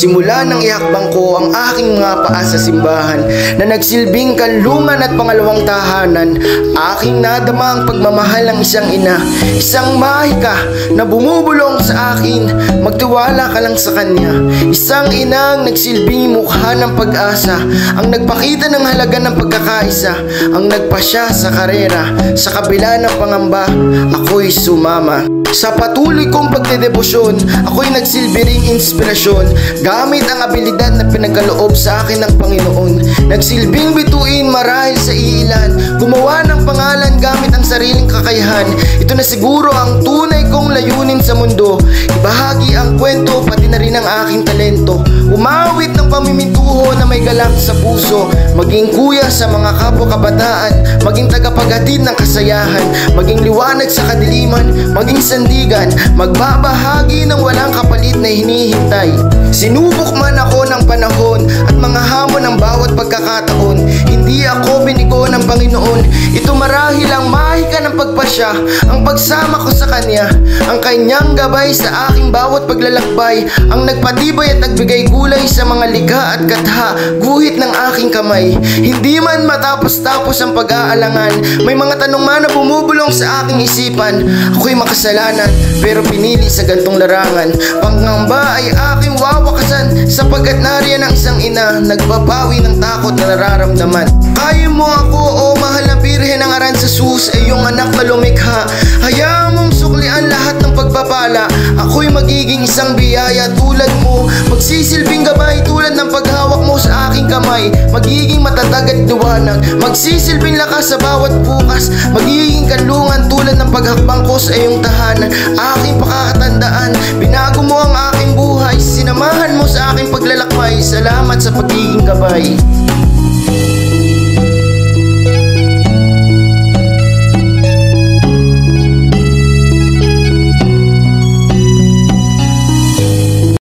Simula nang ihakbang ko ang aking mga paa sa simbahan na nagsilbing kanlungan at pangalawang tahanan, aking nadama ang pagmamahal ng isang ina, isang mahika na bumubulong sa akin. Magtiwala ka lang sa kanya. Isang inang nagsilbing mukha ng pag-asa, ang nagpakita ng halaga ng pagkakaisa, ang nagpasya sa karera. Sa kabila ng pangamba, ako'y sumama. Sa patuloy kong pagdedebosyon, ako'y nagsilbi ring inspirasyon gamit ang abilidad na pinagkaloob sa akin ng Panginoon. Nagsilbing bituin marahil sa iilan, gumawa ng pangalan gamit ang sariling kakayahan. Ito na siguro ang tunay kong layunin sa mundo, ibahagi ang kwento pati na rin ang aking talento. Umawit ng pamimintuho na may galak sa puso, maging kuya sa mga kapwa-kabataan, maging tagapaghatid ng kasayahan, maging liwanag sa kadiliman, maging sandigan, magbabahagi ng walang kapalit na hinihintay. Sinubok man ako ng panahon at mga hamon ng bawat pagkakataon, hindi ako binigo ng Panginoon. Ito marahil ang mahika ng pagpasya, ang pagsama ko sa Kanya, ang Kanyang gabay sa aking bawat paglalakbay, ang nagpatibay at nagbigay gulay sa mga likha at katha, guhit ng aking kamay. Hindi man matapos-tapos ang pag-aalangan, may mga tanong man na bumubulong sa aking isipan. Ako'y makasalanan, pero pinili sa gantong larangan. Pangamba ay aking wawakasan, sapagkat nariyan ang isang ina, nagbabawi ng takot na nararamdaman. Ayaw mo ako, o mahal na Birhen ng Aranzazu, ay iyong anak na lumikha. Hayaan mong suklian lahat ng pagpapala, ako'y magiging isang biyaya tulad mo, magsisilbing gabay tulad ng paghawak mo sa aking kamay, magiging matatag at liwanag, magsisilbing lakas sa bawat bukas, magiging kanlungan tulad ng paghakbang ko sa iyong tahanan. Aking pakakatandaan, binago mo ang aking buhay, sinamahan mo sa aking paglalakbay, salamat sa pagiging gabay.